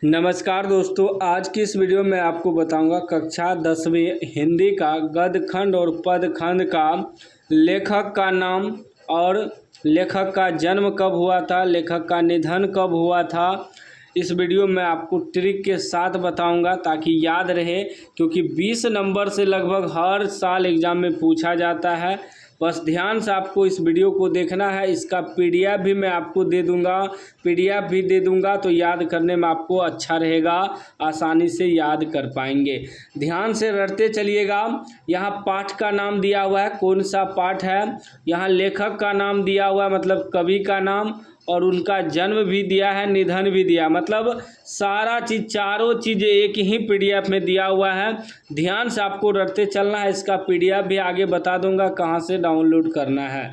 नमस्कार दोस्तों, आज की इस वीडियो में आपको बताऊंगा कक्षा 10वीं हिंदी का गद्य खंड और पद खंड का लेखक का नाम और लेखक का जन्म कब हुआ था, लेखक का निधन कब हुआ था। इस वीडियो में आपको ट्रिक के साथ बताऊंगा ताकि याद रहे, क्योंकि 20 नंबर से लगभग हर साल एग्ज़ाम में पूछा जाता है। बस ध्यान से आपको इस वीडियो को देखना है। इसका पीडीएफ भी मैं आपको दे दूंगा, तो याद करने में आपको अच्छा रहेगा, आसानी से याद कर पाएंगे। ध्यान से रटते चलिएगा। यहाँ पाठ का नाम दिया हुआ है, कौन सा पाठ है। यहाँ लेखक का नाम दिया हुआ है, मतलब कवि का नाम, और उनका जन्म भी दिया है, निधन भी दिया, मतलब सारा चीज़, चारों चीज़ें एक ही पीडीएफ में दिया हुआ है। ध्यान से आपको रटते चलना है। इसका पीडीएफ भी आगे बता दूंगा कहाँ से डाउनलोड करना है।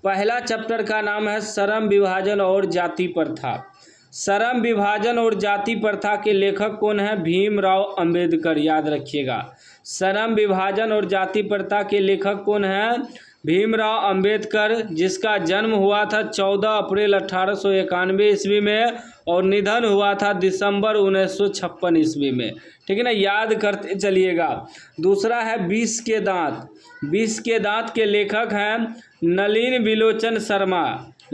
पहला चैप्टर का नाम है श्रम विभाजन और जाति प्रथा। श्रम विभाजन और जाति प्रथा के लेखक कौन है? भीमराव अंबेडकर, याद रखिएगा। श्रम विभाजन और जाति प्रथा के लेखक कौन है? भीमराव अंबेडकर, जिसका जन्म हुआ था 14 अप्रैल 1891 ईस्वी में और निधन हुआ था दिसंबर 1956 ईस्वी में। ठीक है ना, याद करते चलिएगा। दूसरा है विष के दांत। विष के दांत के लेखक हैं नलिन विलोचन शर्मा।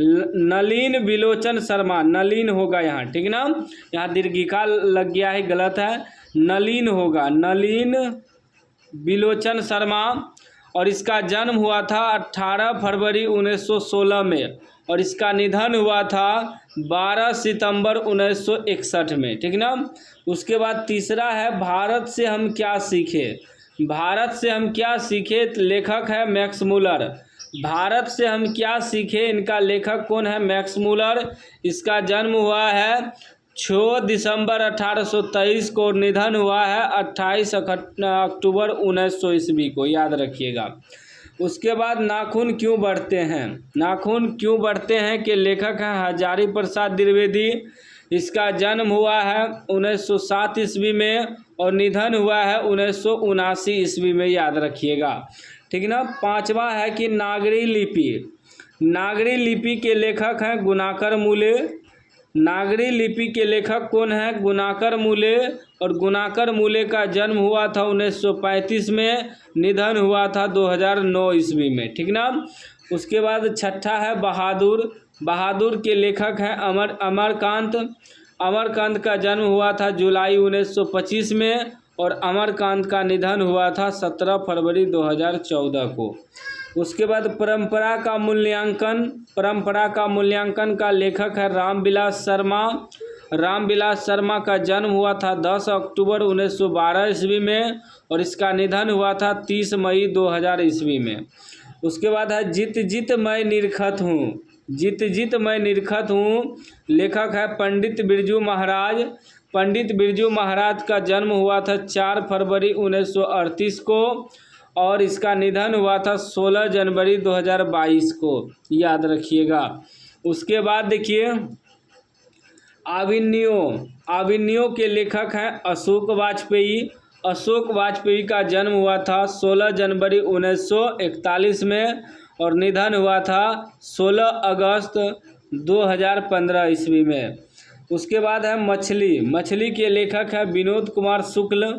नलिन विलोचन शर्मा, नलिन होगा यहाँ, ठीक है ना, यहाँ दीर्घिका लग गया है, गलत है, नलिन होगा, नलिन विलोचन शर्मा। और इसका जन्म हुआ था 18 फरवरी 1916 में और इसका निधन हुआ था 12 सितंबर 1961 में, ठीक ना। उसके बाद तीसरा है भारत से हम क्या सीखे। भारत से हम क्या सीखे, लेखक है मैक्स मूलर। भारत से हम क्या सीखे, इनका लेखक कौन है? Max Muller. इसका जन्म हुआ है 6 दिसंबर 1823 को और निधन हुआ है 28 अक्टूबर 1900 ईस्वी को, याद रखिएगा। उसके बाद नाखून क्यों बढ़ते हैं। नाखून क्यों बढ़ते हैं के लेखक हैं हजारी प्रसाद द्विवेदी। इसका जन्म हुआ है 1907 ईस्वी में और निधन हुआ है 1979 ईस्वी में, याद रखिएगा, ठीक ना। पांचवा है कि नागरी लिपि। नागरी लिपि के लेखक हैं गुणाकर मूले। नागरी लिपि के लेखक कौन है? गुणाकर मूले। और गुणाकर मूले का जन्म हुआ था 1935 में, निधन हुआ था 2009 ईस्वी में, ठीक ना। उसके बाद छठा है बहादुर। बहादुर के लेखक हैं अमरकांत। अमरकांत का जन्म हुआ था जुलाई 1925 में और अमरकांत का निधन हुआ था 17 फरवरी 2014 को। उसके बाद परंपरा का मूल्यांकन। परंपरा का मूल्यांकन का लेखक है रामविलास शर्मा। रामविलास शर्मा का जन्म हुआ था 10 अक्टूबर 1912 ईस्वी में और इसका निधन हुआ था 30 मई 2000 ईस्वी में। उसके बाद है जित जित मैं निरखत हूँ। जित जित मैं निरखत हूँ, लेखक है पंडित बिरजू महाराज। पंडित बिरजू महाराज का जन्म हुआ था 4 फरवरी 1938 को और इसका निधन हुआ था 16 जनवरी 2022 को, याद रखिएगा। उसके बाद देखिए आविन्यो के लेखक हैं अशोक वाजपेयी। अशोक वाजपेयी का जन्म हुआ था 16 जनवरी 1941 में और निधन हुआ था 16 अगस्त 2015 ईस्वी में। उसके बाद है मछली। मछली के लेखक है विनोद कुमार शुक्ल।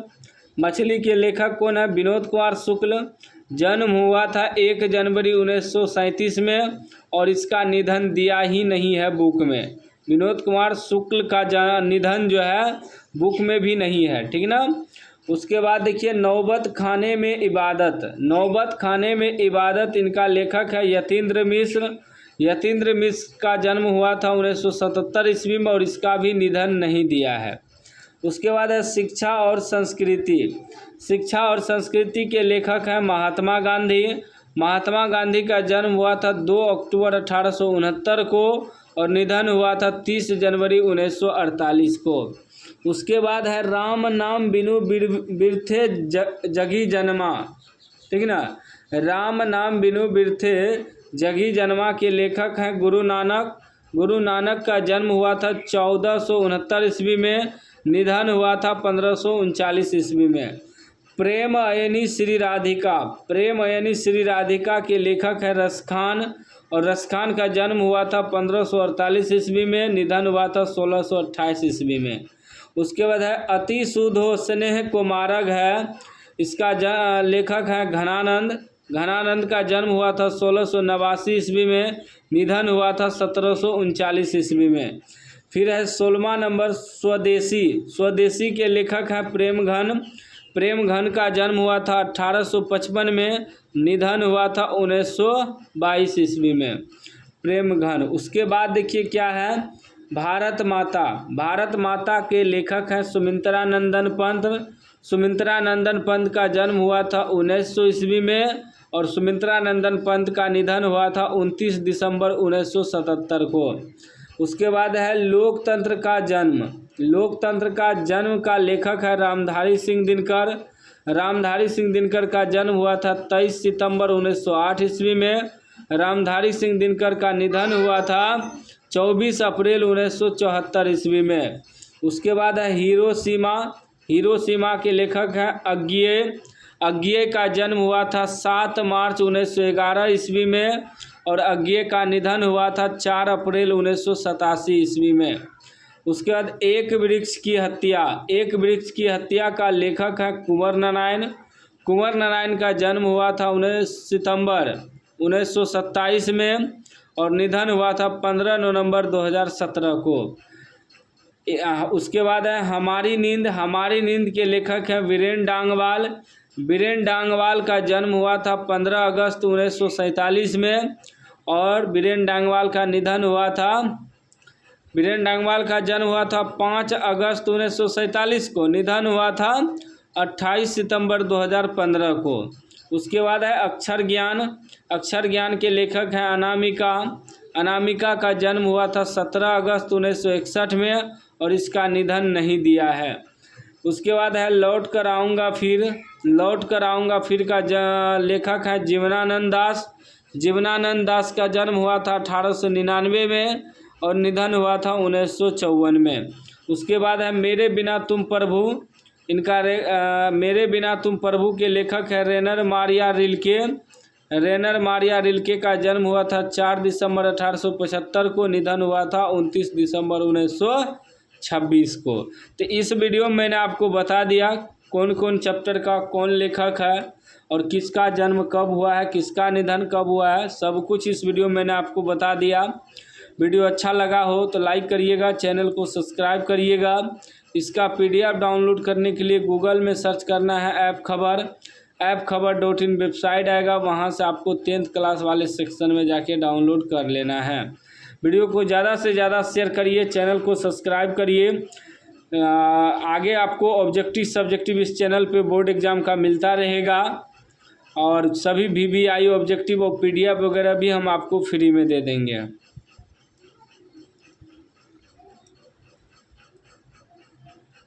मछली के लेखक कौन है? विनोद कुमार शुक्ल। जन्म हुआ था 1 जनवरी 1937 में और इसका निधन दिया ही नहीं है बुक में। विनोद कुमार शुक्ल का निधन जो है बुक में भी नहीं है, ठीक ना। उसके बाद देखिए नौबत खाने में इबादत। नौबत खाने में इबादत, इनका लेखक है यतीन्द्र मिश्र। यतीन्द्र मिश्र का जन्म हुआ था 1977 ईस्वी में और इसका भी निधन नहीं दिया है। उसके बाद है शिक्षा और संस्कृति। शिक्षा और संस्कृति के लेखक हैं महात्मा गांधी। महात्मा गांधी का जन्म हुआ था 2 अक्टूबर 1869 को और निधन हुआ था 30 जनवरी 1948 को। उसके बाद है राम नाम बिनु बिरथे जगी जन्मा, ठीक ना। राम नाम बिनु बिरथे जगी जन्मा के लेखक हैं गुरु नानक। गुरु नानक का जन्म हुआ था 1469 ईस्वी में, निधन हुआ था 1539 ईस्वी में। प्रेम अयनी श्री राधिका। प्रेम अयनी श्री राधिका के लेखक है रसखान और रसखान का जन्म हुआ था 1548 ईस्वी में, निधन हुआ था 1628 ईस्वी में। उसके बाद है अति शुद्धो स्नेह कुमारक है, इसका लेखक है घनानंद। घनानंद का जन्म हुआ था 1689 ईस्वी में, निधन हुआ था 1739 ईस्वी में। फिर है 16वां नंबर स्वदेशी। स्वदेशी के लेखक हैं प्रेमघन। प्रेमघन का जन्म हुआ था 1855 में, निधन हुआ था 1922 ईस्वी में। प्रेमघन। उसके बाद देखिए क्या है, भारत माता। भारत माता के लेखक हैं सुमित्रा नंदन पंत। सुमित्रा नंदन पंत का जन्म हुआ था 1900 ईस्वी में और सुमित्रा नंदन पंत का निधन हुआ था 29 दिसंबर 1977 को। उसके बाद है लोकतंत्र का जन्म। लोकतंत्र का जन्म का लेखक है रामधारी सिंह दिनकर। रामधारी सिंह दिनकर का जन्म हुआ था 23 सितंबर 1908 ईस्वी में। रामधारी सिंह दिनकर का निधन हुआ था 24 अप्रैल 1974 ईस्वी में। उसके बाद है हिरोशिमा। हिरोशिमा के लेखक हैं अज्ञेय। अज्ञेय का जन्म हुआ था 7 मार्च 1911 ईस्वी में और अज्ञेय का निधन हुआ था 4 अप्रैल 1987 ईस्वी में। उसके बाद एक वृक्ष की हत्या। एक वृक्ष की हत्या का लेखक है कुंवर नारायण। कुंवर नारायण का जन्म हुआ था 19 सितंबर 1927 में और निधन हुआ था 15 नवंबर 2017 को। उसके बाद है हमारी नींद। हमारी नींद के लेखक हैं वीरेन डांगवाल। वीरेन डांगवाल का जन्म हुआ था 15 अगस्त 1947 में और वीरेन डांगवाल का निधन हुआ था। वीरेन डांगवाल का जन्म हुआ था 5 अगस्त 1947 को, निधन हुआ था 28 सितंबर 2015 को। उसके बाद है अक्षर ज्ञान। अक्षर ज्ञान के लेखक हैं अनामिका। अनामिका का जन्म हुआ था 17 अगस्त 1961 में और इसका निधन नहीं दिया है। उसके बाद है लौट कर आऊँगा फिर। लौट कर आऊँगा फिर का लेखक है जीवनानंद दास। जीवनानंद दास का जन्म हुआ था 1899 में और निधन हुआ था 1954 में। उसके बाद है मेरे बिना तुम प्रभु। मेरे बिना तुम प्रभु के लेखक है रेनर मारिया रिल्के। रेनर मारिया रिल्के का जन्म हुआ था 4 दिसंबर 1875 को, निधन हुआ था 29 दिसंबर 1926 को। तो इस वीडियो में मैंने आपको बता दिया कौन कौन चैप्टर का कौन लेखक है और किसका जन्म कब हुआ है, किसका निधन कब हुआ है, सब कुछ इस वीडियो में मैंने आपको बता दिया। वीडियो अच्छा लगा हो तो लाइक करिएगा, चैनल को सब्सक्राइब करिएगा। इसका PDF डाउनलोड करने के लिए गूगल में सर्च करना है ऐप खबर। ऐप खबर.in वेबसाइट आएगा, वहां से आपको 10th क्लास वाले सेक्शन में जाके डाउनलोड कर लेना है। वीडियो को ज़्यादा से ज़्यादा शेयर करिए, चैनल को सब्सक्राइब करिए। आगे आपको ऑब्जेक्टिव सब्जेक्टिव इस चैनल पे बोर्ड एग्ज़ाम का मिलता रहेगा और सभी VVI ऑब्जेक्टिव और PDF वगैरह भी हम आपको फ्री में दे देंगे।